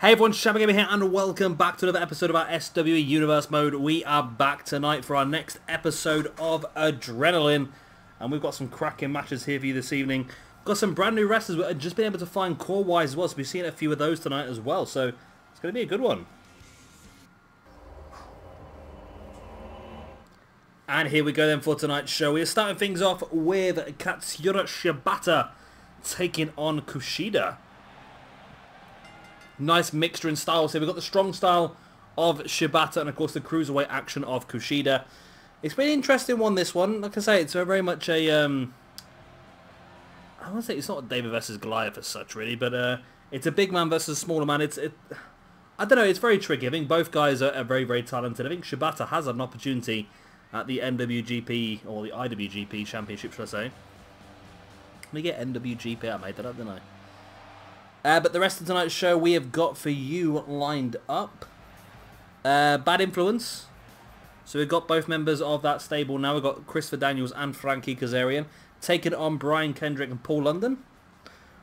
Hey everyone, Shibata Vs here and welcome back to another episode of our SWE Universe Mode. We are back tonight for our next episode of Adrenaline. And we've got some cracking matches here for you this evening. Got some brand new wrestlers we've just been able to find core-wise as well. So we've seen a few of those tonight as well. So it's going to be a good one. And here we go then for tonight's show. We are starting things off with Katsuyori Shibata taking on Kushida. Nice mixture in styles here. We've got the strong style of Shibata and, of course, the cruiserweight action of Kushida. It's been an interesting one, this one. Like I say, it's very much a... I want to say it's not David versus Goliath as such, really, but it's a big man versus a smaller man. I don't know, it's very tricky. I think both guys are very, very talented. I think Shibata has an opportunity at the NWGP, or the IWGP Championship, should I say. Let me get NWGP. I made that up, didn't I? But the rest of tonight's show we have got for you lined up. Bad Influence. So we've got both members of that stable now. We've got Christopher Daniels and Frankie Kazarian taking on Brian Kendrick and Paul London.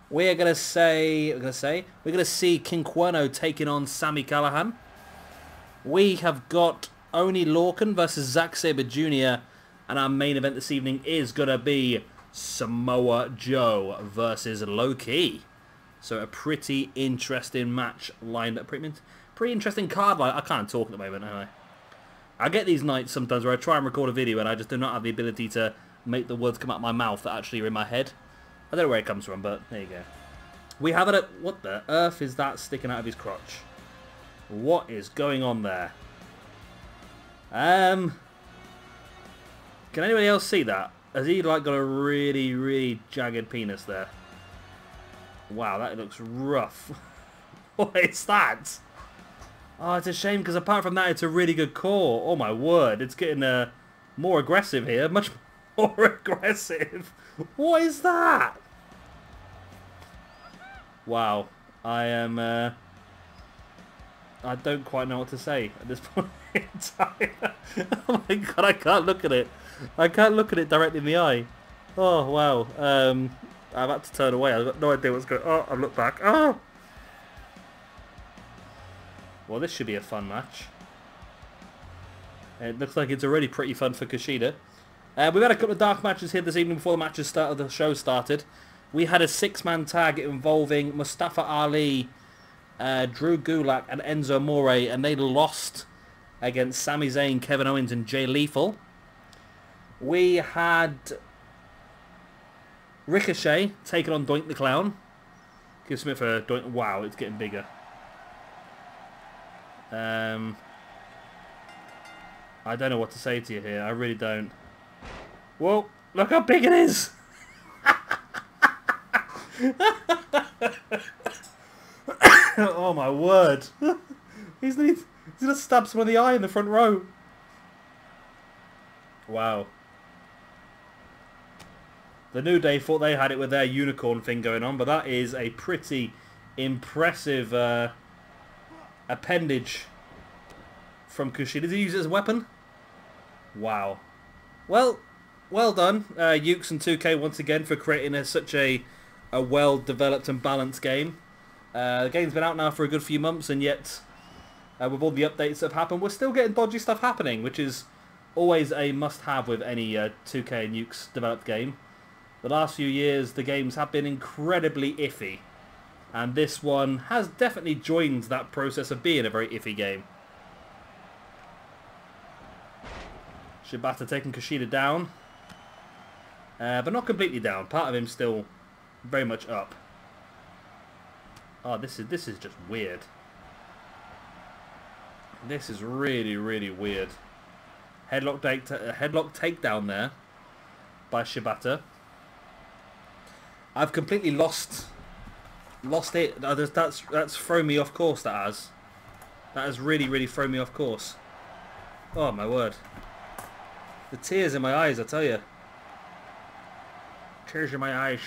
We're gonna see King Cuerno taking on Sami Callihan. We have got Oney Lorcan versus Zack Sabre Jr. And our main event this evening is gonna be Samoa Joe versus Low-Ki. So a pretty interesting match lined up. Pretty interesting card line. I can't talk at the moment, am I? I get these nights sometimes where I try and record a video and I just do not have the ability to make the words come out of my mouth that actually are in my head. I don't know where it comes from, but there you go. We have it. What the earth is that sticking out of his crotch? What is going on there? Can anybody else see that? Has he like got a really, really jagged penis there? Wow, that looks rough. What is that? Oh, it's a shame because apart from that, it's a really good core. Oh my word, it's getting more aggressive here. Much more aggressive. What is that? Wow, I am... I don't quite know what to say at this point in time. Oh my god, I can't look at it. I can't look at it directly in the eye. Oh, wow. I've had to turn away. I've got no idea what's going on. Oh, I've looked back. Oh! Well, this should be a fun match. It looks like it's already pretty fun for Kushida. We've had a couple of dark matches here this evening before the show started. We had a six-man tag involving Mustafa Ali, Drew Gulak and Enzo Amore, and they lost against Sami Zayn, Kevin Owens and Jay Lethal. We had Ricochet taking on Doink the Clown. Give Smith a Doink. Wow, it's getting bigger. I don't know what to say to you here. I really don't. Whoa, look how big it is! Oh my word. He's going to stab someone in the eye in the front row. Wow. The New Day thought they had it with their unicorn thing going on, but that is a pretty impressive appendage from Kushida. Did he use it as a weapon? Wow. Well done, Ukes and 2K once again for creating such a well-developed and balanced game. The game's been out now for a good few months, and yet with all the updates that have happened, we're still getting dodgy stuff happening, which is always a must-have with any 2K and Ukes developed game. The last few years, the games have been incredibly iffy. And this one has definitely joined that process of being a very iffy game. Shibata taking Kushida down. But not completely down. Part of him still very much up. Oh, this is just weird. This is really, really weird. Headlock takedown there by Shibata. I've completely lost it. That's thrown me off course. That has really, really thrown me off course. Oh my word! The tears in my eyes, I tell you. Tears in my eyes.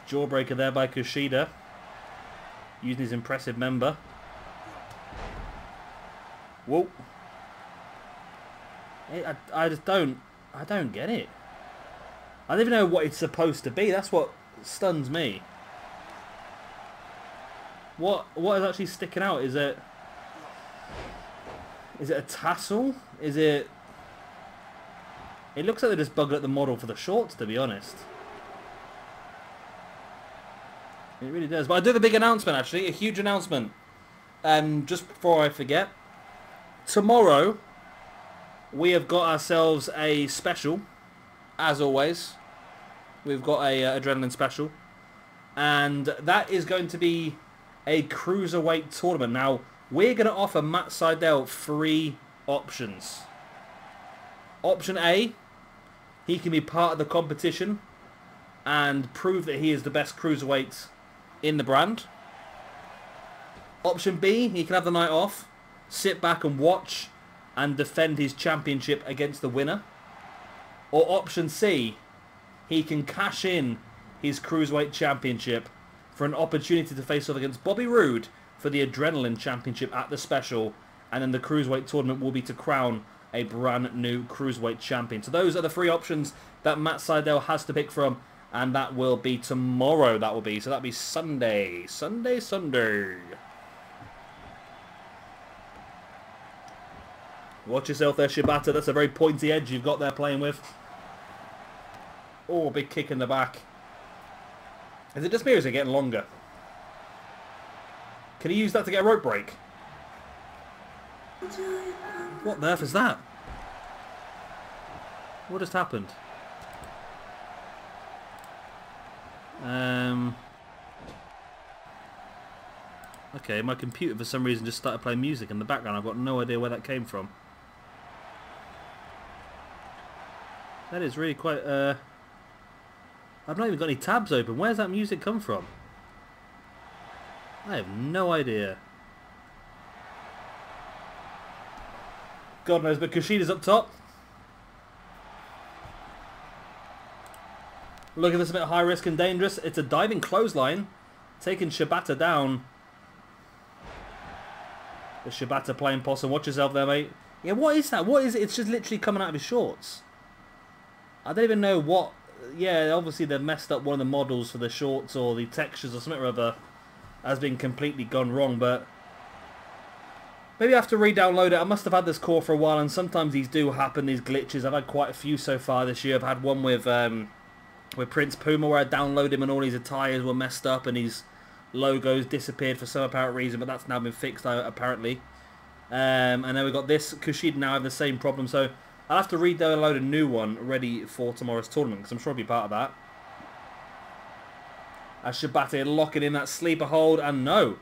Jawbreaker there by Kushida, using his impressive member. Whoa! I don't get it. I don't even know what it's supposed to be. That's what stuns me. What is actually sticking out? Is it a tassel? Is it... It looks like they just bugged up the model for the shorts, to be honest. It really does. But I do have a big announcement, actually. A huge announcement. Just before I forget. Tomorrow, we have got ourselves a special. As always. We've got a Adrenaline special. And that is going to be a Cruiserweight tournament. Now, we're going to offer Matt Sydal 3 options. Option A, he can be part of the competition and prove that he is the best Cruiserweight in the brand. Option B, he can have the night off, sit back and watch and defend his championship against the winner. Or option C, he can cash in his Cruiserweight championship for an opportunity to face off against Bobby Roode for the Adrenaline championship at the special, and then the Cruiserweight tournament will be to crown a brand new Cruiserweight champion. So those are the 3 options that Matt Sydal has to pick from, and that will be tomorrow. That will be, so that'll be Sunday. Sunday. Watch yourself there, Shibata. That's a very pointy edge you've got there playing with. Oh, big kick in the back. Is it just me or is it getting longer? Can he use that to get a rope break? What the F is that? What just happened? Okay, my computer for some reason just started playing music in the background. I've got no idea where that came from. That is really quite... I've not even got any tabs open. Where's that music come from? I have no idea. God knows, but Kushida's up top. Look at this, a bit high risk and dangerous. It's a diving clothesline, taking Shibata down. The Shibata playing possum. Watch yourself there, mate. Yeah, what is that? What is it? It's just literally coming out of his shorts. I don't even know what... Yeah, obviously they've messed up one of the models for the shorts or the textures or something or other has been completely gone wrong, but maybe I have to re-download it. I must have had this core for a while, and sometimes these do happen, these glitches. I've had quite a few so far this year. I've had one with Prince Puma where I downloaded him and all his attires were messed up and his logos disappeared for some apparent reason, but that's now been fixed apparently. And then we've got this. Kushida now have the same problem, so I'll have to re-download a new one ready for tomorrow's tournament, because I'm sure I'll be part of that. As Shibata locking in that sleeper hold, and no.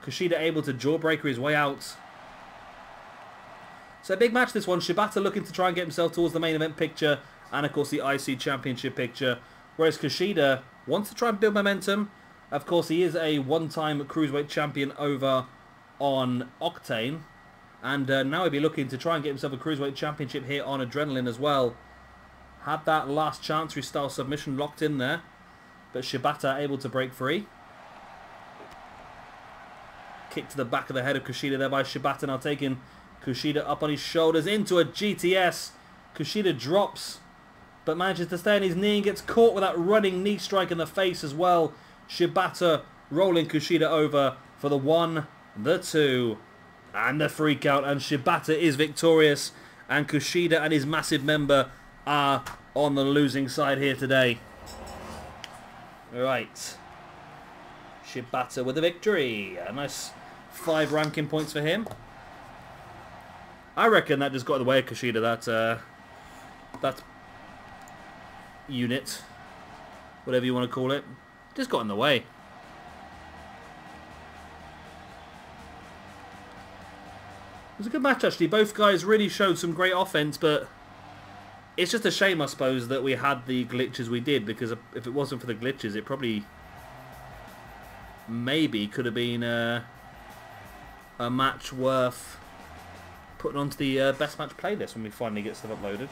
Kushida able to jawbreaker his way out. So a big match this one. Shibata looking to try and get himself towards the main event picture, and of course the IC Championship picture. Whereas Kushida wants to try and build momentum. Of course he is a one-time Cruiserweight champion over on Octane. And now he'll be looking to try and get himself a Cruiserweight Championship here on Adrenaline as well. Had that last chance style submission locked in there. But Shibata able to break free. Kick to the back of the head of Kushida there by Shibata. Now taking Kushida up on his shoulders into a GTS. Kushida drops, but manages to stay on his knee and gets caught with that running knee strike in the face as well. Shibata rolling Kushida over for the 1, the 2... and the freak out, and Shibata is victorious, and Kushida and his massive member are on the losing side here today. Right. Shibata with the victory. A nice 5 ranking points for him. I reckon that just got in the way of Kushida, that unit. Whatever you want to call it. Just got in the way. It was a good match, actually. Both guys really showed some great offense, but it's just a shame, I suppose, that we had the glitches we did, because if it wasn't for the glitches, it probably maybe could have been a match worth putting onto the best match playlist when we finally get stuff uploaded.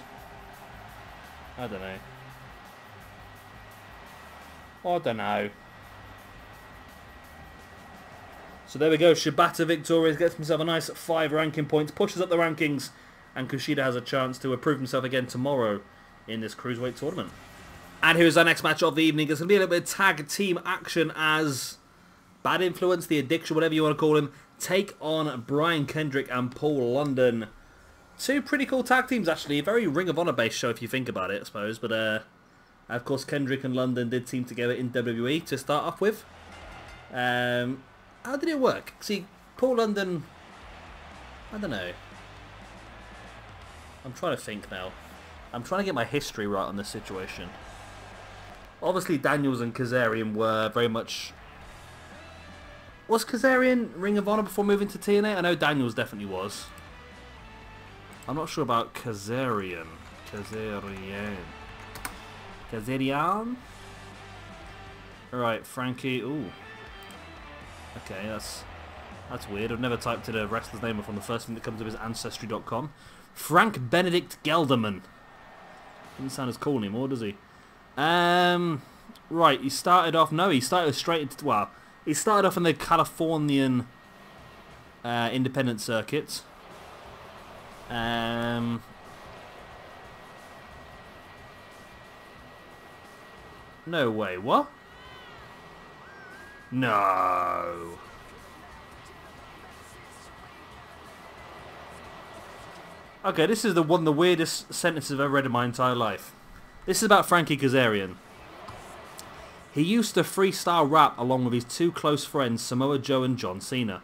I don't know. I don't know. So there we go, Shibata victorious, gets himself a nice 5 ranking points, pushes up the rankings, and Kushida has a chance to prove himself again tomorrow in this Cruiserweight tournament. And here's our next match of the evening. It's going to be a little bit of tag team action as Bad Influence, The Addiction, whatever you want to call him, take on Brian Kendrick and Paul London. Two pretty cool tag teams, actually. A very Ring of Honor based show, if you think about it, I suppose. But, of course, Kendrick and London did team together in WWE to start off with. How did it work? See, Paul London... I don't know. I'm trying to think now. I'm trying to get my history right on this situation. Obviously, Daniels and Kazarian were very much... Was Kazarian Ring of Honor before moving to TNA? I know Daniels definitely was. I'm not sure about Kazarian. Kazarian? Alright, Frankie. Ooh. Okay, that's weird. I've never typed in a wrestler's name before. The first thing that comes up is Ancestry.com. Frank Benedict Gelderman. Doesn't sound as cool anymore, does he? Right, he started off... No, he started straight into... Well, he started off in the Californian independent circuit. No way, what? No. Okay, this is one of the weirdest sentences I've ever read in my entire life. This is about Frankie Kazarian. He used to freestyle rap along with his two close friends Samoa Joe and John Cena,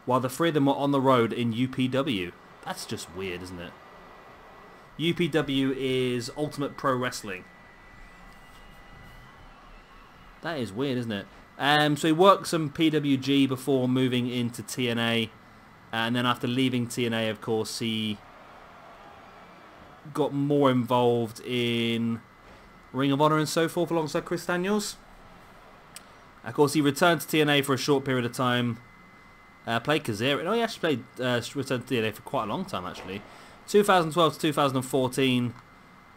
while the three of them were on the road in UPW. That's just weird, isn't it? UPW is Ultimate Pro Wrestling. That is weird, isn't it? So he worked some PWG before moving into TNA, and then after leaving TNA, of course, he got more involved in Ring of Honor and so forth alongside Chris Daniels. Of course, he returned to TNA for a short period of time. Played Kazarian. Oh, he actually played returned to TNA for quite a long time, actually. 2012 to 2014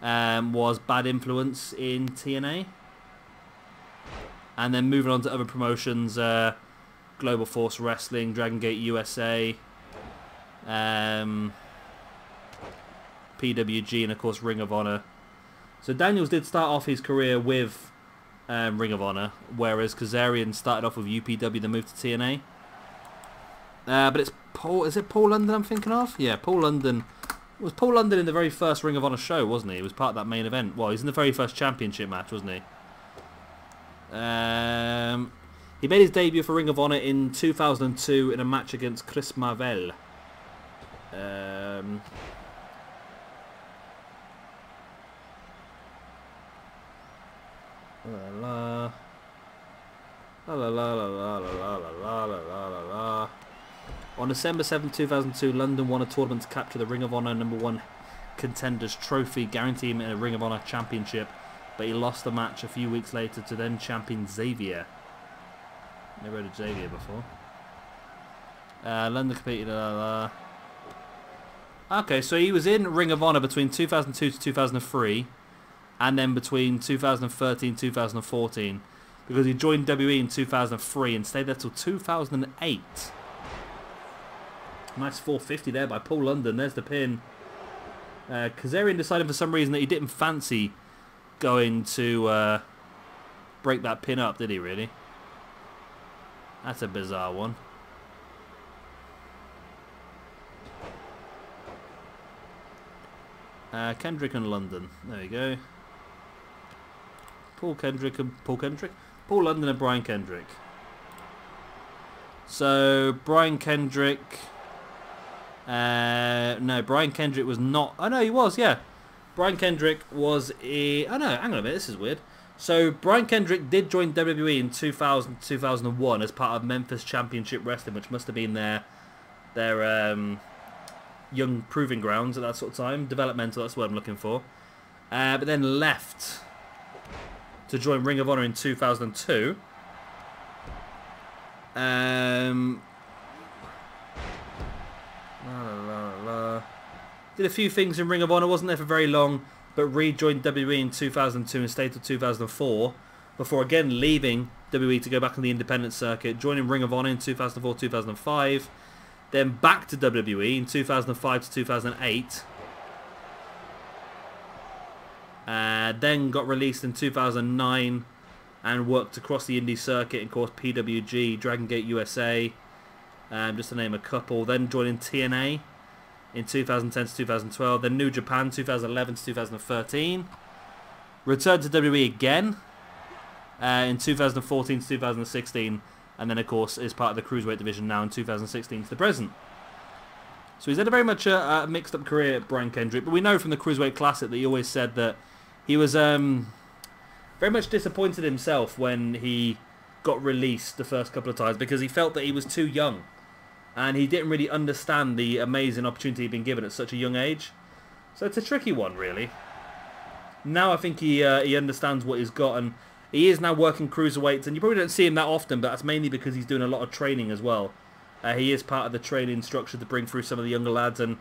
was Bad Influence in TNA. And then moving on to other promotions, Global Force Wrestling, Dragon Gate USA, PWG, and of course Ring of Honor. So Daniels did start off his career with Ring of Honor, whereas Kazarian started off with UPW, then moved to TNA. But it's Paul. Is it Paul London I'm thinking of? Yeah, Paul London. Was Paul London in the very first Ring of Honor show, wasn't he? He was part of that main event. Well, he's in the very first championship match, wasn't he? He made his debut for Ring of Honor in 2002 in a match against Chris Marvel. On December 7, 2002, London won a tournament to capture the Ring of Honor #1 Contenders Trophy, guaranteeing him a Ring of Honor Championship, but he lost the match a few weeks later to then champion Xavier. Never heard of Xavier before. London competed... Okay, so he was in Ring of Honor between 2002 to 2003, and then between 2013 and 2014, because he joined WWE in 2003 and stayed there till 2008. Nice 450 there by Paul London. There's the pin. Kazarian decided for some reason that he didn't fancy going to break that pin up, did he really? That's a bizarre one. Kendrick and London. There you go. Paul London and Brian Kendrick. So Brian Kendrick. No, Brian Kendrick was not. Oh no, he was. Yeah, Brian Kendrick was. Oh no, hang on a minute. This is weird. So Brian Kendrick did join WWE in 2000, 2001 as part of Memphis Championship Wrestling, which must have been their young proving grounds at that sort of time. Developmental, that's what I'm looking for. But then left to join Ring of Honor in 2002. Did a few things in Ring of Honor, wasn't there for very long, but rejoined WWE in 2002 and stayed till 2004, before again leaving WWE to go back on the independent circuit, joining Ring of Honor in 2004-2005, then back to WWE in 2005 to 2008, then got released in 2009 and worked across the indie circuit, of course PWG, Dragon Gate USA, just to name a couple. Then joining TNA in 2010 to 2012, then New Japan 2011 to 2013. Returned to WWE again in 2014 to 2016, and then of course is part of the Cruiserweight division now in 2016 to the present. So he's had a very much a mixed up career, Brian Kendrick, but we know from the Cruiserweight Classic that he always said that he was very much disappointed himself when he got released the first couple of times because he felt that he was too young and he didn't really understand the amazing opportunity he'd been given at such a young age. So it's a tricky one, really. Now I think he understands what he's got, and he is now working cruiserweights, and you probably don't see him that often, but that's mainly because he's doing a lot of training as well. He is part of the training structure to bring through some of the younger lads, and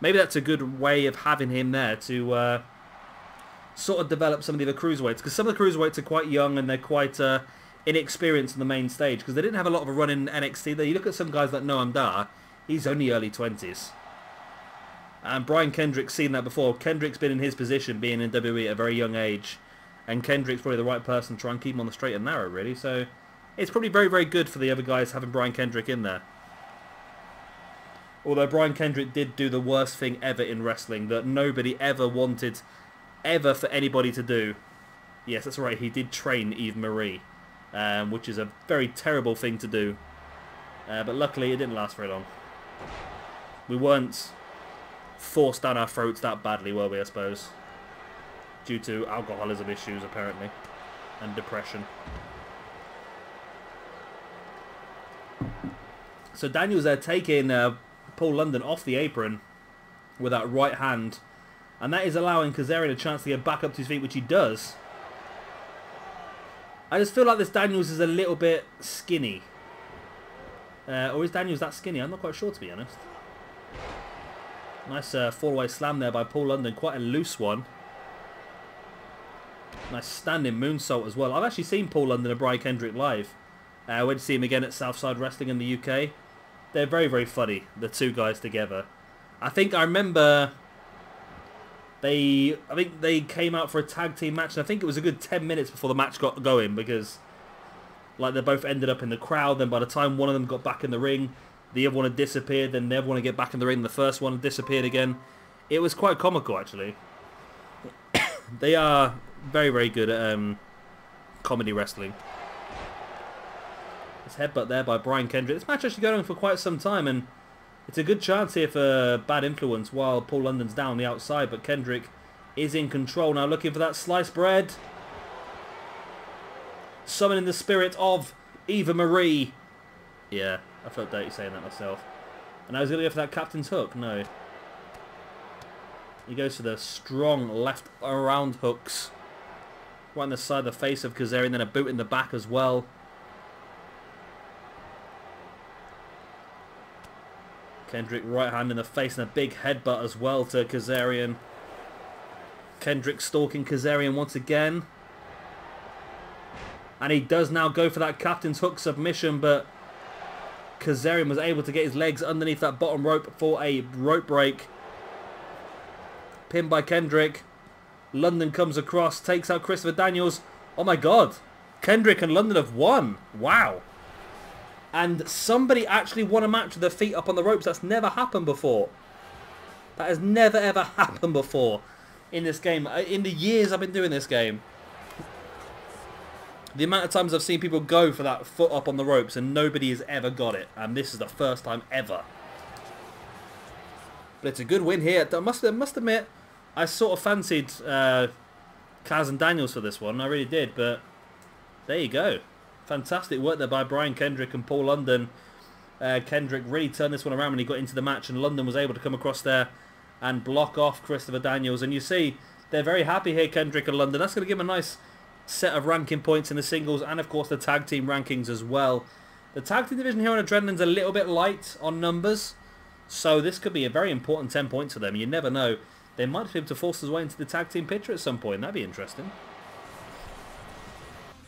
maybe that's a good way of having him there to sort of develop some of the other cruiserweights, because some of the cruiserweights are quite young and they're quite inexperienced on the main stage, because they didn't have a lot of a run in NXT. There, you look at some guys like Noam Dar, he's only early 20s. And Brian Kendrick's seen that before. Kendrick's been in his position, being in WWE at a very young age, and Kendrick's probably the right person to try and keep him on the straight and narrow, really. So it's probably very, very good for the other guys having Brian Kendrick in there. Although Brian Kendrick did do the worst thing ever in wrestling that nobody ever wanted ever for anybody to do. Yes, that's right, he did train Eve Marie, which is a very terrible thing to do. But luckily it didn't last very long. We weren't forced down our throats that badly, were we, I suppose? Due to alcoholism issues, apparently. And depression. So Daniels there taking Paul London off the apron with that right hand. And that is allowing Kazarian a chance to get back up to his feet, which he does. I just feel like this Daniels is a little bit skinny. Or is Daniels that skinny? I'm not quite sure, to be honest. Nice fall-away slam there by Paul London. Quite a loose one. Nice standing moonsault as well. I've actually seen Paul London and Brian Kendrick live. I went to see him again at Southside Wrestling in the UK. They're very, very funny, the two guys together. I remember I think they came out for a tag team match, and I think it was a good 10 minutes before the match got going, because like they both ended up in the crowd. Then by the time one of them got back in the ring, the other one had disappeared. Then the other one to get back in the ring, the first one had disappeared again. It was quite comical, actually. They are very, very good at comedy wrestling. This headbutt there by Brian Kendrick. This match actually going on for quite some time, and it's a good chance here for bad influence while Paul London's down the outside, but Kendrick is in control now, looking for that sliced bread. Summoning the spirit of Eva Marie. Yeah, I felt dirty saying that myself. And I was going to go for that captain's hook. No. He goes for the strong left around hooks. Right on the side of the face of Kazarian, then a boot in the back as well. Kendrick right hand in the face and a big headbutt as well to Kazarian. Kendrick stalking Kazarian once again. And he does now go for that captain's hook submission, but Kazarian was able to get his legs underneath that bottom rope for a rope break. Pinned by Kendrick. London comes across, takes out Christopher Daniels. Oh my god. Kendrick and London have won. Wow. And somebody actually won a match with their feet up on the ropes. That's never happened before. That has never ever happened before in this game. In the years I've been doing this game. The amount of times I've seen people go for that foot up on the ropes and nobody has ever got it. And this is the first time ever. But it's a good win here. I must admit, I sort of fancied Kaz and Daniels for this one. I really did. But there you go. Fantastic work there by Brian Kendrick and Paul London. Kendrick really turned this one around when he got into the match, and London was able to come across there and block off Christopher Daniels. And you see, they're very happy here, Kendrick and London. That's going to give them a nice set of ranking points in the singles and, of course, the tag team rankings as well. The tag team division here on Adrenaline's a little bit light on numbers, so this could be a very important 10 points for them. You never know. They might be able to force their way into the tag team picture at some point. That'd be interesting.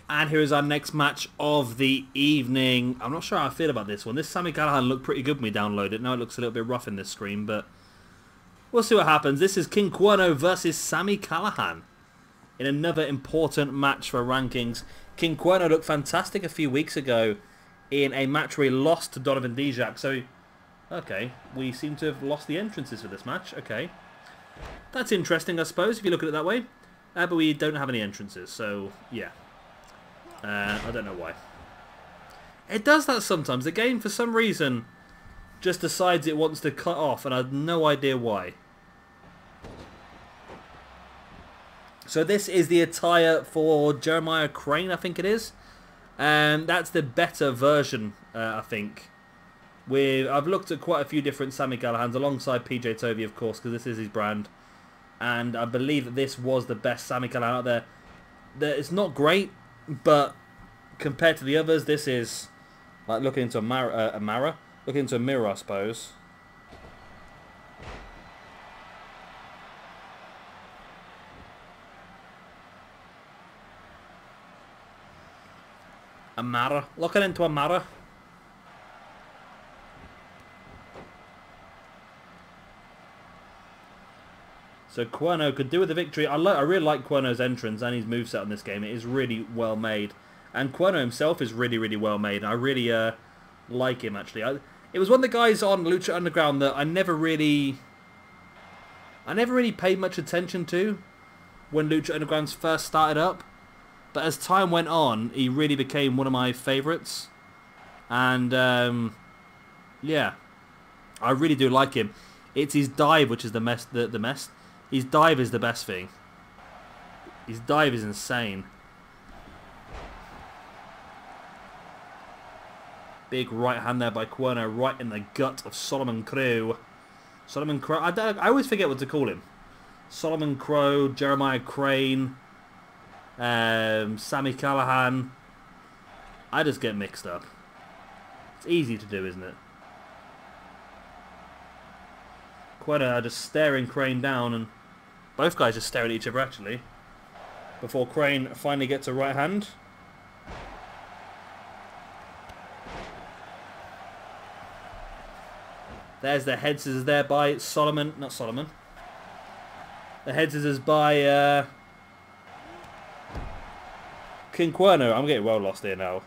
And here is our next match of the evening. I'm not sure how I feel about this one. This Sami Callihan looked pretty good when we downloaded it. Now it looks a little bit rough in this screen, but we'll see what happens. This is King Cuerno versus Sami Callihan. in another important match for rankings. King Cuerno looked fantastic a few weeks ago in a match where he lost to Donovan Dijak. So, okay, we seem to have lost the entrances for this match. Okay. That's interesting, I suppose, if you look at it that way. But we don't have any entrances, so, yeah. I don't know why. It does that sometimes. The game, for some reason, just decides it wants to cut off, and I have no idea why. So this is the attire for Jeremiah Crane, I think it is. And that's the better version, I think. I've looked at quite a few different Sami Callihans, alongside PJ Toby, of course, because this is his brand. And I believe that this was the best Sami Callihan out there. It's not great, but compared to the others, this is like looking into a mirror, looking into a mirror, I suppose. A mirror, looking into a mirror. So Cuerno could do with the victory. I really like Cuerno's entrance and his moveset on this game. It is really well made. And Cuerno himself is really, really well made. I really like him, actually. It was one of the guys on Lucha Underground that I never really paid much attention to when Lucha Underground first started up. But as time went on, he really became one of my favourites. And, yeah. I really do like him. It's his dive which is the mess. His dive is the best thing. His dive is insane. Big right hand there by Cuerno, right in the gut of Solomon Crow. Solomon Crow, I always forget what to call him. Solomon Crow, Jeremiah Crane, Sami Callihan. I just get mixed up. It's easy to do, isn't it? Cuerno just staring Crane down, and both guys just staring at each other, actually, before Crane finally gets a right hand. There's the head scissors there by not Solomon. The head scissors by King Cuerno. I'm getting well lost here now.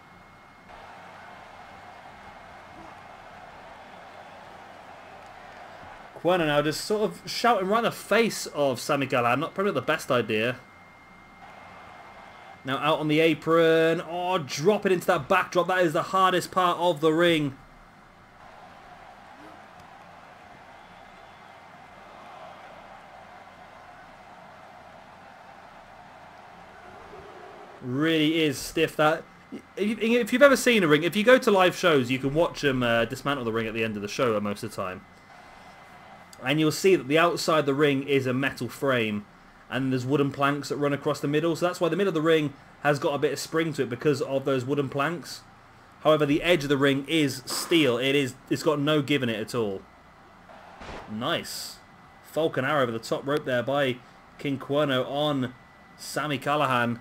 Cuerno now just sort of shouting right in the face of Sami Callihan. Probably not the best idea. Now out on the apron. Oh, drop it into that backdrop. That is the hardest part of the ring. Really is stiff. That if you've ever seen a ring, if you go to live shows, you can watch them dismantle the ring at the end of the show most of the time. And you'll see that the outside of the ring is a metal frame, and there's wooden planks that run across the middle. So that's why the middle of the ring has got a bit of spring to it, because of those wooden planks. However, the edge of the ring is steel. It's got no give in it at all. Nice. Falcon arrow over the top rope there by King Cuerno on Sami Callihan.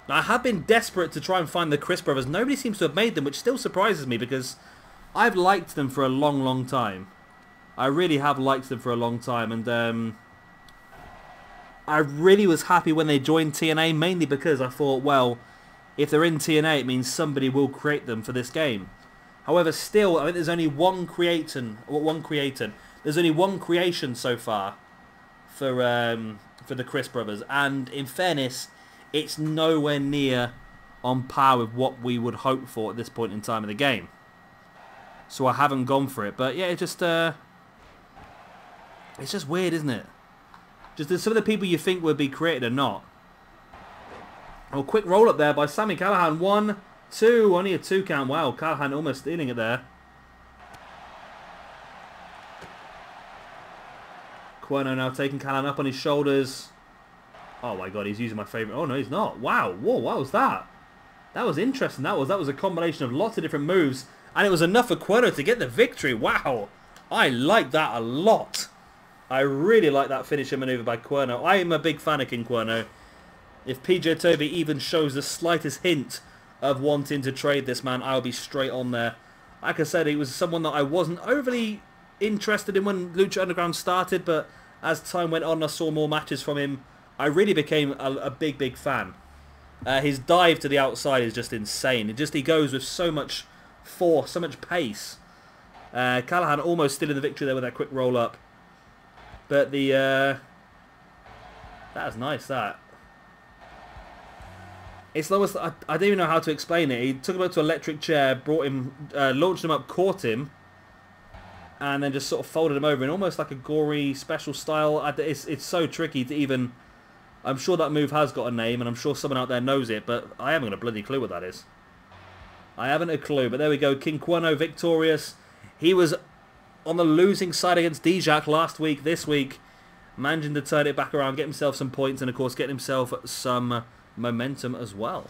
Now, I have been desperate to try and find the Chris brothers. Nobody seems to have made them, which still surprises me, because I've liked them for a long, long time. I really have liked them for a long time, and I really was happy when they joined TNA, mainly because I thought, well, if they're in TNA, it means somebody will create them for this game. However, still, I think there's only one creation. There's only one creation so far for the Chris brothers, and in fairness, it's nowhere near on par with what we would hope for at this point in time in the game. So I haven't gone for it, but yeah, it's just weird, isn't it? Just that some of the people you think would be created are not. Oh, quick roll up there by Sami Callihan. 1, 2, only a 2 count. Wow, Callihan almost stealing it there. Cuerno now taking Callihan up on his shoulders. Oh my god, he's using my favourite. Oh no, he's not. Wow, whoa, what was that? That was interesting. That was a combination of lots of different moves, and it was enough for Cuerno to get the victory. Wow, I like that a lot. I really like that finisher manoeuvre by Cuerno. I am a big fan of King Cuerno. If PJ Toby even shows the slightest hint of wanting to trade this man, I'll be straight on there. Like I said, he was someone that I wasn't overly interested in when Lucha Underground started, but as time went on, I saw more matches from him. I really became a big fan. His dive to the outside is just insane. He goes with so much force, so much pace. Callihan almost still in the victory there with that quick roll up. But the that was nice. That it's almost I don't even know how to explain it. He took him up to an electric chair, brought him, launched him up, caught him, and then just sort of folded him over in almost like a gory special style. It's so tricky to even. I'm sure that move has got a name, and I'm sure someone out there knows it, but I haven't got a bloody clue what that is. I haven't a clue, but there we go. King Cuerno victorious. He was on the losing side against Zack last week. This week, managing to turn it back around, get himself some points, and of course get himself some momentum as well.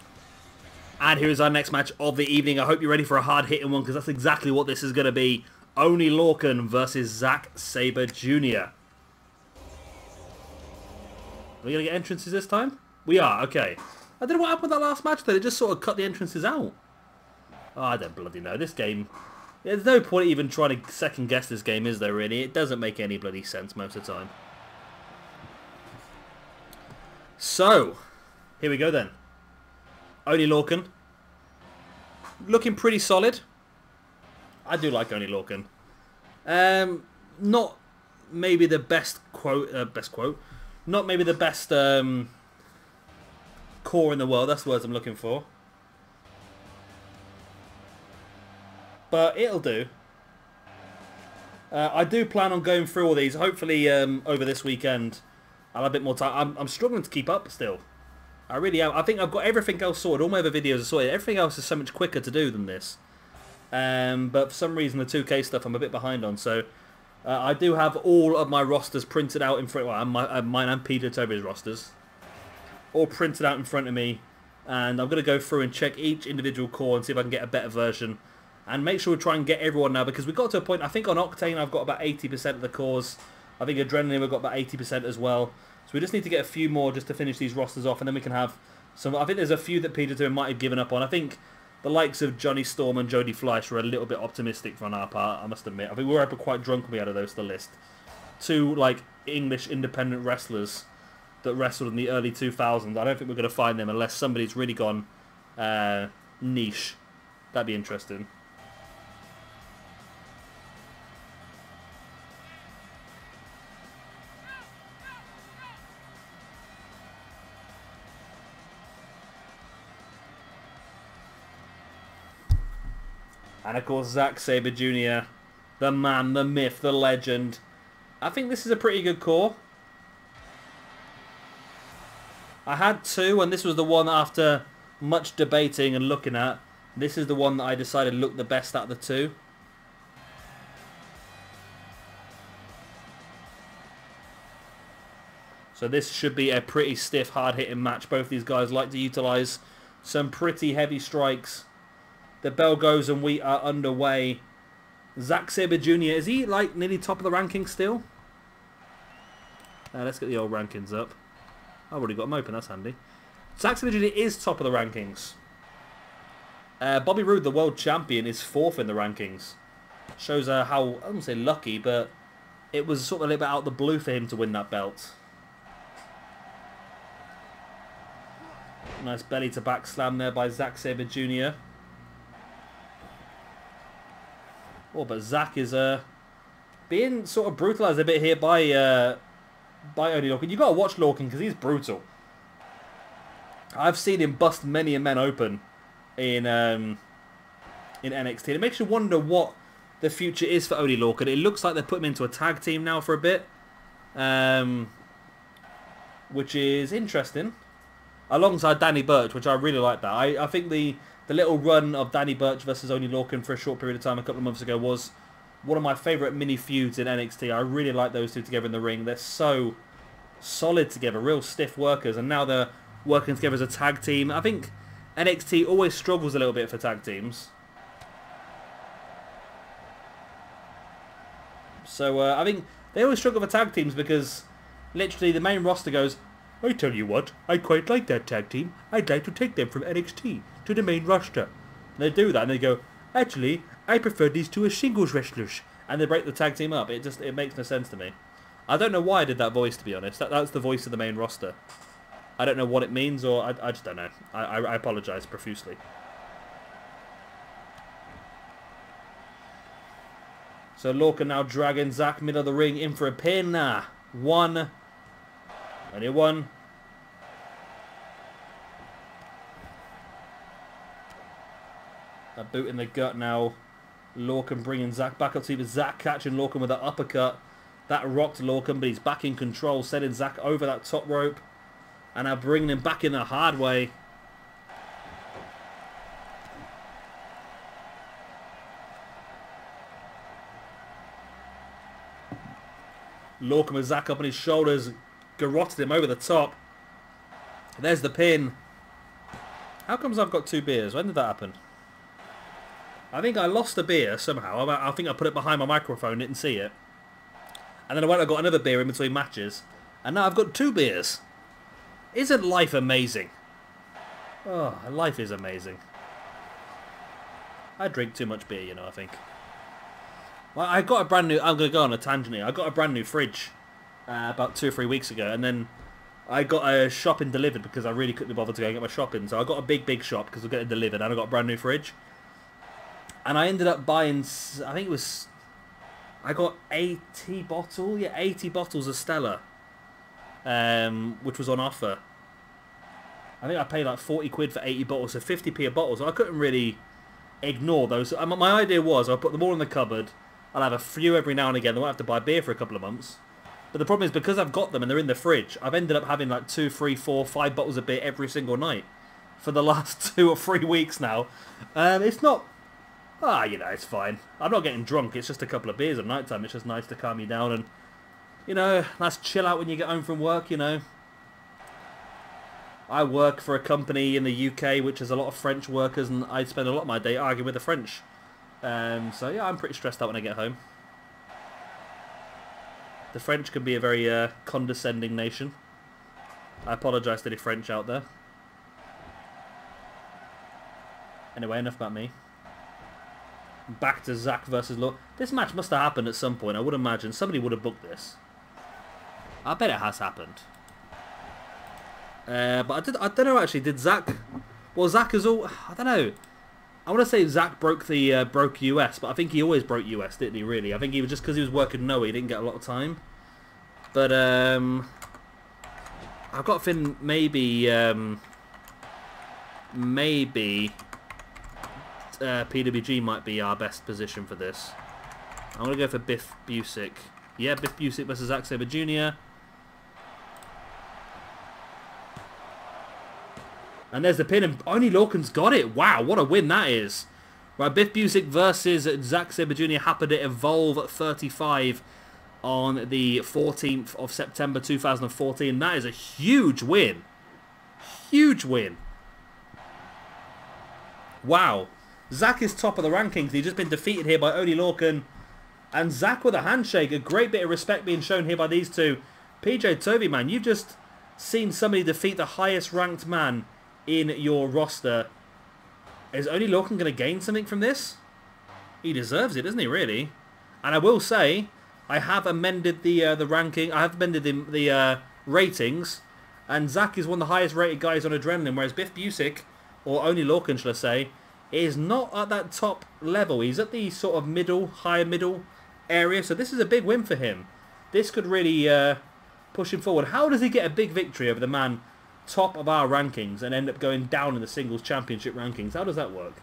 And here is our next match of the evening. I hope you're ready for a hard-hitting one, because that's exactly what this is going to be. Oney Lorcan versus Zack Sabre Jr. Are we going to get entrances this time? We are, okay. I don't know what happened with that last match, though. They just sort of cut the entrances out. Oh, I don't bloody know. This game... There's no point even trying to second guess this game, is there, really? It doesn't make any bloody sense most of the time. So, here we go then. Oney Lorcan. Looking pretty solid. I do like Oney Lorcan. Not maybe the best quote... Not maybe the best core in the world. That's the words I'm looking for. But it'll do. I do plan on going through all these. Hopefully over this weekend I'll have a bit more time. I'm struggling to keep up still. I really am. I think I've got everything else sorted. All my other videos are sorted. Everything else is so much quicker to do than this. But for some reason the 2K stuff I'm a bit behind on. So I do have all of my rosters printed out in front. Well, mine and Peter Toby's rosters. All printed out in front of me. And I'm going to go through and check each individual core and see if I can get a better version. And make sure we try and get everyone now, because we got to a point, I think on Octane I've got about 80% of the cores. I think Adrenaline we've got about 80% as well. So we just need to get a few more just to finish these rosters off, and then we can have some... I think there's a few that Peter Toby might have given up on. I think the likes of Johnny Storm and Jody Fleisch were a little bit optimistic on our part, I must admit. I think we were quite drunk when we added those to the list. Two, like, English independent wrestlers that wrestled in the early 2000s. I don't think we're going to find them unless somebody's really gone niche. That'd be interesting. And of course, Zack Sabre Jr., the man, the myth, the legend. I think this is a pretty good core. I had two, and this was the one after much debating and looking at. This is the one that I decided looked the best out of the two. So this should be a pretty stiff, hard-hitting match. Both these guys like to utilise some pretty heavy strikes. The bell goes and we are underway. Zack Sabre Jr., is he like nearly top of the rankings still? Let's get the old rankings up. I've already got them open, that's handy. Zack Sabre Jr. is top of the rankings. Bobby Roode, the world champion, is 4th in the rankings. Shows how, I wouldn't say lucky, but it was sort of a little bit out of the blue for him to win that belt. Nice belly to back slam there by Zack Sabre Jr. Oh, but Zack is being sort of brutalised a bit here by Oney Lorcan. You've got to watch Lorcan because he's brutal. I've seen him bust many a men open in NXT. It makes you wonder what the future is for Oney Lorcan. It looks like they're putting him into a tag team now for a bit, which is interesting. Alongside Danny Burch, which I really like that. I think the little run of Danny Burch versus Oney Lorcan for a short period of time a couple of months ago was one of my favourite mini feuds in NXT. I really like those two together in the ring. They're so solid together, real stiff workers, and now they're working together as a tag team. I think NXT always struggles a little bit for tag teams. So I think they always struggle for tag teams because literally the main roster goes, I tell you what, I quite like that tag team. I'd like to take them from NXT to the main roster. And they do that and they go, actually, I prefer these two as singles wrestlers. And they break the tag team up. It makes no sense to me. I don't know why I did that voice, to be honest. That's the voice of the main roster. I don't know what it means, or I just don't know. I apologise profusely. So Lorcan now dragging Zack middle of the ring in for a pin. One. Only one. A boot in the gut now. Lorcan bringing Zack back up to but Zack catching Lorcan with an uppercut. That rocked Lorcan, but he's back in control, sending Zack over that top rope. And now bringing him back in the hard way. Lorcan with Zack up on his shoulders, garroted him over the top. There's the pin. How comes I've got 2 beers? When did that happen? I think I lost a beer somehow. I think I put it behind my microphone, didn't see it. And then I went and got another beer in between matches. And now I've got 2 beers. Isn't life amazing? Oh, life is amazing. I drink too much beer, you know, I think. Well, I got a brand new... I'm going to go on a tangent here. I got a brand new fridge about 2 or 3 weeks ago. And then I got a shopping delivered because I really couldn't be bothered to go and get my shopping. So I got a big shop because we'll get it delivered. And I got a brand new fridge. And I ended up buying... I think it was... I got 80 bottles. Yeah, 80 bottles of Stella. Which was on offer. I think I paid like 40 quid for 80 bottles. So 50p a bottle. So I couldn't really ignore those. My idea was I'll put them all in the cupboard. I'll have a few every now and again. I won't have to buy beer for a couple of months. But the problem is because I've got them and they're in the fridge, I've ended up having like 2, 3, 4, 5 bottles of beer every single night for the last 2 or 3 weeks now. It's not... you know, it's fine. I'm not getting drunk. It's just a couple of beers at night time. It's just nice to calm you down and, you know, nice chill out when you get home from work, you know. I work for a company in the UK which has a lot of French workers and I spend a lot of my day arguing with the French. So yeah, I'm pretty stressed out when I get home. The French can be a very condescending nation. I apologise to the French out there. Anyway, enough about me. Back to Zack versus Lorcan. This match must have happened at some point, I would imagine. Somebody would have booked this. I bet it has happened. But I don't know actually, did Zack... Well, Zack is all... I don't know. I want to say Zack broke US, but I think he always broke US, didn't he, really? I think he was just because he was working Noah, he didn't get a lot of time. But, I've got a feeling maybe... PWG might be our best position for this. I'm going to go for Biff Busick. Yeah, Biff Busick versus Zack Sabre Jr. And there's the pin, and Oney Lorcan's got it. Wow, what a win that is. Right, Biff Busick versus Zack Sabre Jr. happened at Evolve 35 on the 14th of September 2014. That is a huge win. Huge win. Wow. Zack is top of the rankings. He's just been defeated here by Oney Lorcan. And Zack with a handshake. A great bit of respect being shown here by these two. PJ Toby, man, you've just seen somebody defeat the highest ranked man in your roster. Is Oney Lorcan going to gain something from this? He deserves it, doesn't he, really? And I will say, I have amended the ranking. I have amended the ratings. And Zack is one of the highest rated guys on Adrenaline, whereas Biff Busick, or Oney Lorcan, shall I say, is not at that top level. He's at the sort of middle, higher middle area. So this is a big win for him. This could really push him forward. How does he get a big victory over the man top of our rankings and end up going down in the singles championship rankings? How does that work?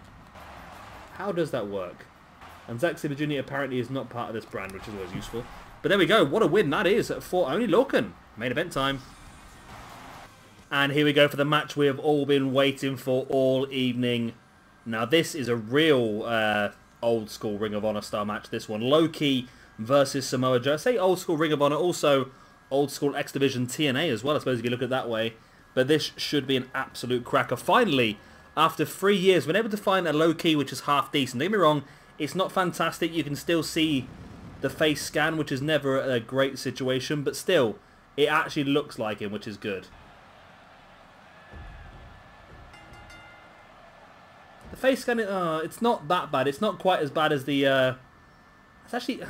How does that work? And Zack Sabre Jr. apparently is not part of this brand, which is always useful. But there we go. What a win that is for Oney Lorcan. Main event time. And here we go for the match we have all been waiting for all evening. Now this is a real old school Ring of Honor style match, this one. Low-Ki versus Samoa Joe. I say old school Ring of Honor, also old school X Division TNA as well, I suppose if you look at it that way. But this should be an absolute cracker. Finally, after 3 years, we've been able to find a Low-Ki which is half decent. Don't get me wrong, it's not fantastic. You can still see the face scan, which is never a great situation. But still, it actually looks like him, which is good. The face scan, it's not that bad. It's not quite as bad as the... it's actually...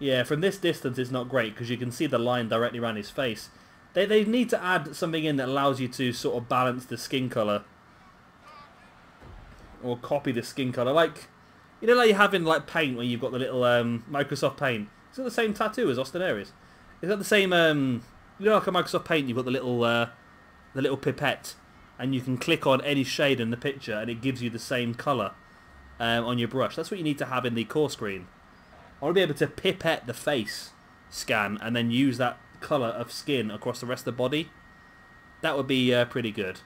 Yeah, from this distance it's not great because you can see the line directly around his face. They need to add something in that allows you to sort of balance the skin colour. Or copy the skin colour. Like, you know, like you have in like Paint where you've got the little Microsoft Paint. Is it the same tattoo as Austin Aries? Is that the same, you know, like a Microsoft Paint, you've got the little pipette. And you can click on any shade in the picture and it gives you the same colour on your brush. That's what you need to have in the core screen. I want to be able to pipette the face scan and then use that colour of skin across the rest of the body. That would be pretty good.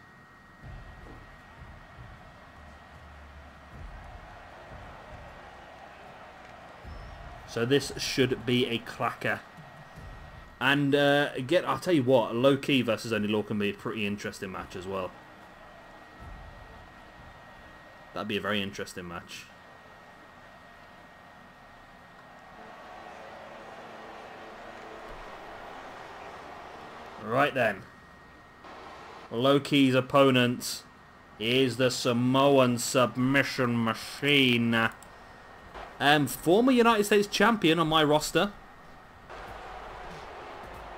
So this should be a cracker. And again, I'll tell you what, Low Key versus Oney Lorcan can be a pretty interesting match as well. That'd be a very interesting match. Right then. Low Key's opponent is the Samoan submission machine. Former United States champion on my roster.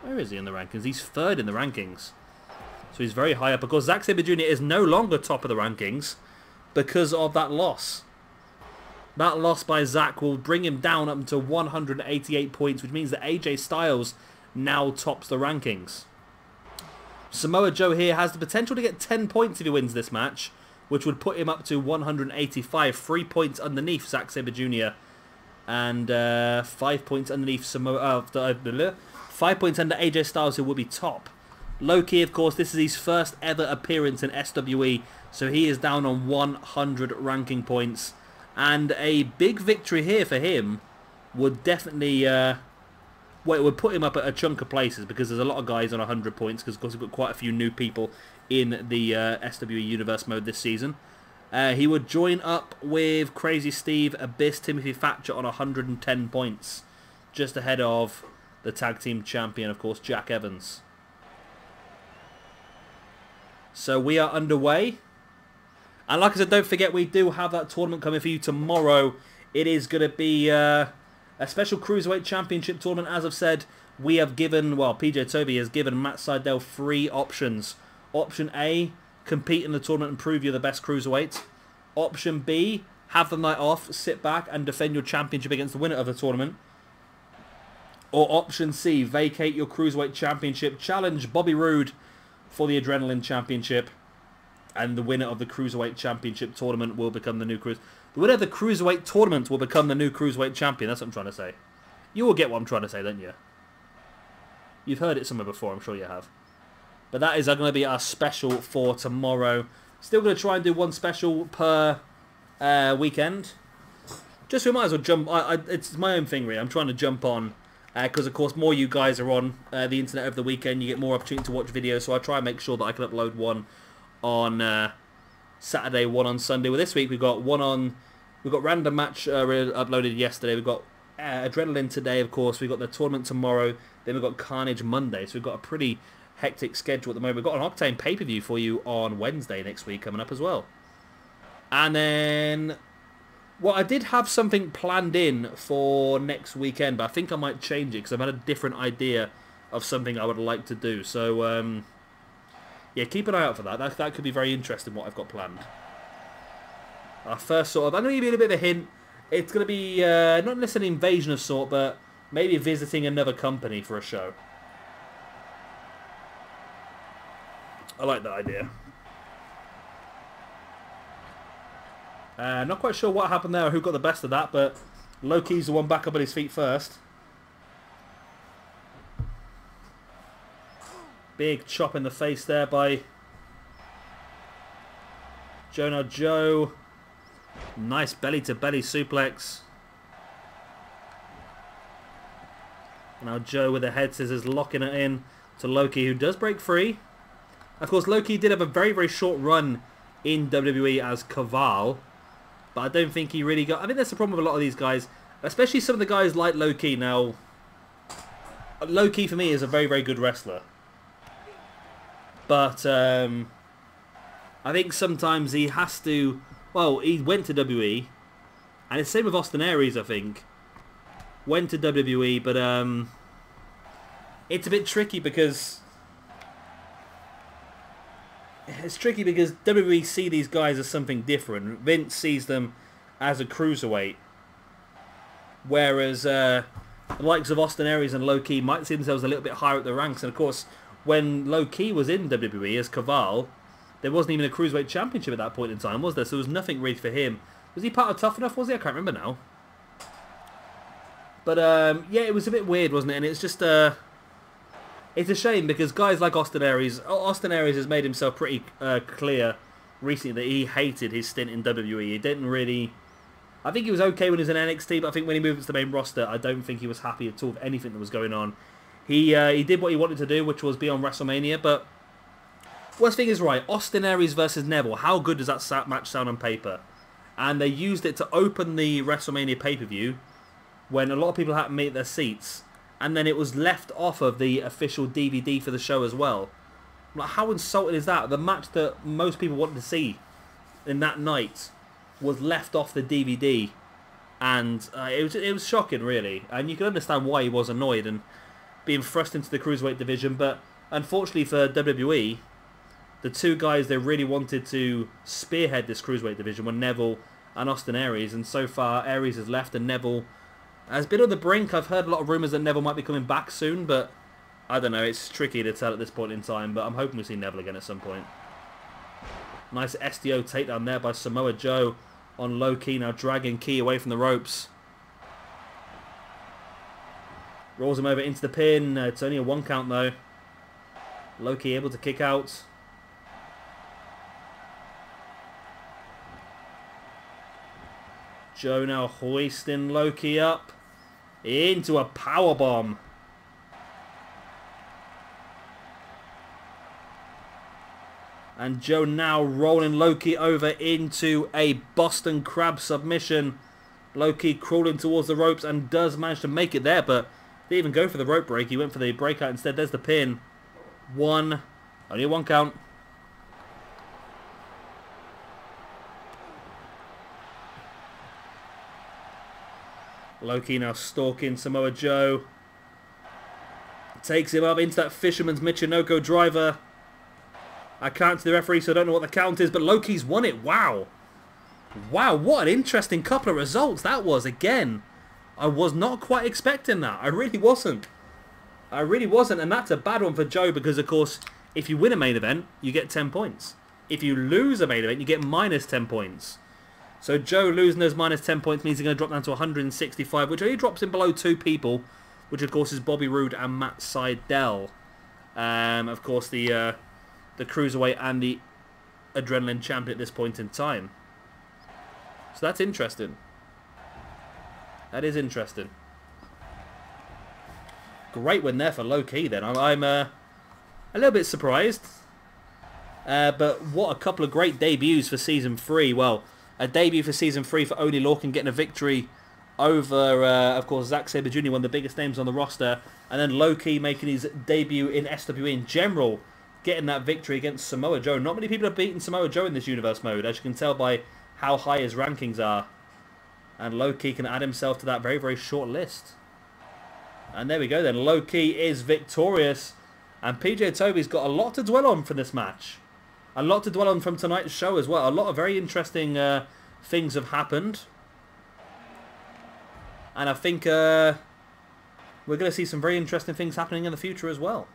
Where is he in the rankings? He's third in the rankings. So he's very high up. Of course, Zack Sabre Jr. is no longer top of the rankings because of that loss. That loss by Zack will bring him down up to 188 points, which means that AJ Styles now tops the rankings. Samoa Joe here has the potential to get 10 points if he wins this match, which would put him up to 185, 3 points underneath Zack Sabre Jr. and 5 points underneath 5 points under AJ Styles, who will be top. Low Key, of course, this is his first ever appearance in SWE, so he is down on 100 ranking points. And a big victory here for him would definitely, well, it would put him up at a chunk of places because there's a lot of guys on 100 points because, of course, we've got quite a few new people in the SWE Universe mode this season. He would join up with Crazy Steve, Abyss, Timothy Thatcher on 110 points, just ahead of the tag team champion, of course, Jack Evans. So we are underway. And like I said, don't forget we do have that tournament coming for you tomorrow. It is going to be a special Cruiserweight Championship tournament. As I've said, we have given, well, PJ Toby has given Matt Sydal 3 options. Option A, compete in the tournament and prove you're the best Cruiserweight. Option B, have the night off, sit back and defend your championship against the winner of the tournament. Or option C, vacate your Cruiserweight Championship, challenge Bobby Roode for the Adrenaline Championship, and the winner of the Cruiserweight Championship tournament will become the new The winner of the Cruiserweight tournament will become the new Cruiserweight Champion. That's what I'm trying to say. You will get what I'm trying to say, don't you? You've heard it somewhere before, I'm sure you have. But that is going to be our special for tomorrow. Still going to try and do one special per weekend. Just we might as well jump. It's my own thing, really. I'm trying to jump on. Because, of course, more you guys are on the internet over the weekend, you get more opportunity to watch videos. So I try and make sure that I can upload one on Saturday, one on Sunday. Well, this week we've got Random Match uploaded yesterday. We've got Adrenaline today, of course. We've got the tournament tomorrow. Then we've got Carnage Monday. So we've got a pretty hectic schedule at the moment. We've got an Octane pay-per-view for you on Wednesday next week coming up as well. And then... well, I did have something planned in for next weekend, but I think I might change it because I've had a different idea of something I would like to do. So, yeah, keep an eye out for that. That could be very interesting, what I've got planned. Our first sort of... I'm going to give you a bit of a hint. It's going to be not necessarily an invasion of sort, but maybe visiting another company for a show. I like that idea. Not quite sure what happened there or who got the best of that, but Low Key's the one back up on his feet first. Big chop in the face there by Jonah Joe. Nice belly-to-belly suplex. Now Joe with the head scissors locking it in to Low Key, who does break free. Of course, Low Key did have a very, very short run in WWE as Caval. But I don't think he really got... I think that's the problem with a lot of these guys. Especially some of the guys like Low Key. Now, Low Key for me is a very, very good wrestler. But I think sometimes he has to... well, he went to WWE. And it's the same with Austin Aries, I think. went to WWE, but it's a bit tricky because WWE see these guys as something different. Vince sees them as a cruiserweight, whereas the likes of Austin Aries and Low Ki might see themselves a little bit higher up the ranks. And of course, when Low Ki was in WWE as Caval, there wasn't even a cruiserweight championship at that point in time, was there? So there was nothing really for him. Was he part of Tough Enough? Was he? I can't remember now. But yeah, it was a bit weird, wasn't it? And it's just it's a shame because guys like Austin Aries has made himself pretty clear recently that he hated his stint in WWE. He didn't really. I think he was okay when he was in NXT, but I think when he moved to the main roster, I don't think he was happy at all with anything that was going on. He did what he wanted to do, which was be on WrestleMania, but worst thing is, right, Austin Aries versus Neville, how good does that match sound on paper? And they used it to open the WrestleMania pay-per-view when a lot of people had to meet their seats, and then it was left off of the official DVD for the show as well. Like, how insulting is that? The match that most people wanted to see in that night was left off the DVD, and it was shocking, really. And you can understand why he was annoyed and being thrust into the cruiserweight division, but unfortunately for WWE, the two guys they really wanted to spearhead this cruiserweight division were Neville and Austin Aries, and so far Aries has left and Neville has been on the brink. I've heard a lot of rumours that Neville might be coming back soon, but I don't know, it's tricky to tell at this point in time, but I'm hoping we see Neville again at some point. Nice SDO takedown there by Samoa Joe on Low Ki, now dragging Ki away from the ropes. Rolls him over into the pin. It's only a 1 count though. Low Ki able to kick out. Joe now hoisting Low Ki up into a powerbomb. And Joe now rolling Low Ki over into a Boston Crab submission. Low Ki crawling towards the ropes and does manage to make it there, but didn't even go for the rope break. He went for the breakout instead. There's the pin. Only a 1 count. Low Ki now stalking Samoa Joe. Takes him up into that Fisherman's Michinoku driver. I can't see the referee, so I don't know what the count is, but Low Ki's won it. Wow. Wow, what an interesting couple of results that was. Again, I was not quite expecting that. I really wasn't. I really wasn't, and that's a bad one for Joe because, of course, if you win a main event, you get 10 points. If you lose a main event, you get minus 10 points. So Joe losing those minus 10 points means he's going to drop down to 165, which only drops him below 2 people, which, of course, is Bobby Roode and Matt Sydal. Of course, the Cruiserweight and the Adrenaline Champion at this point in time. So that's interesting. That is interesting. Great win there for Low Ki then. I'm a little bit surprised. But what a couple of great debuts for Season 3. Well, a debut for Season 3 for Oney Lorcan getting a victory over, of course, Zack Sabre Jr., one of the biggest names on the roster. And then Low Ki making his debut in SWE in general, getting that victory against Samoa Joe. Not many people have beaten Samoa Joe in this universe mode, as you can tell by how high his rankings are. And Low Ki can add himself to that very, very short list. And there we go then. Low Ki is victorious. And PJ Toby's got a lot to dwell on from this match. A lot to dwell on from tonight's show as well. A lot of very interesting things have happened. And I think we're going to see some very interesting things happening in the future as well.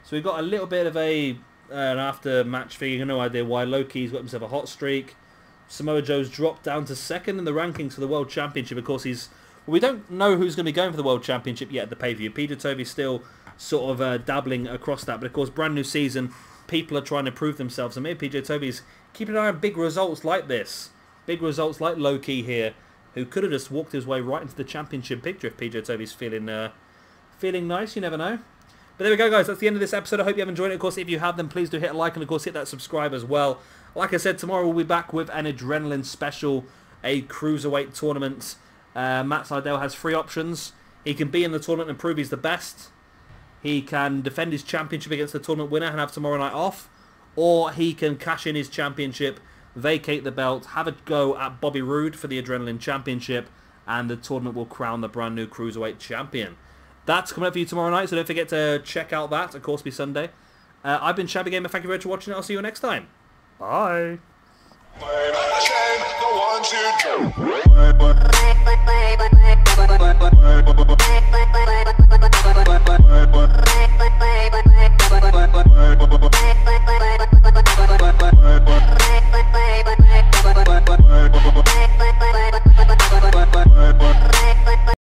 So we've got a little bit of an after-match thing. You have no idea why. Low Ki's got himself a hot streak. Samoa Joe's dropped down to 2nd in the rankings for the World Championship. Of course, we don't know who's going to be going for the World Championship yet at the pay-per-view. PJ Toby's still sort of dabbling across that. But of course, brand new season, people are trying to prove themselves. And maybe PJ Toby's keeping an eye on big results like this. Big results like Low Ki here, who could have just walked his way right into the championship picture if PJ Toby's feeling nice. You never know. But there we go, guys. That's the end of this episode. I hope you have enjoyed it. Of course, if you have, then please do hit a like and, of course, hit that subscribe as well. Like I said, tomorrow we'll be back with an Adrenaline special, a Cruiserweight tournament. Matt Sydal has 3 options. He can be in the tournament and prove he's the best. He can defend his championship against the tournament winner and have tomorrow night off. Or he can cash in his championship, vacate the belt, have a go at Bobby Roode for the Adrenaline Championship, and the tournament will crown the brand new Cruiserweight champion. That's coming up for you tomorrow night, so don't forget to check out that. Of course, be Sunday. I've been Shabby Gamer. Thank you very much for watching. I'll see you next time. Bye. One, two,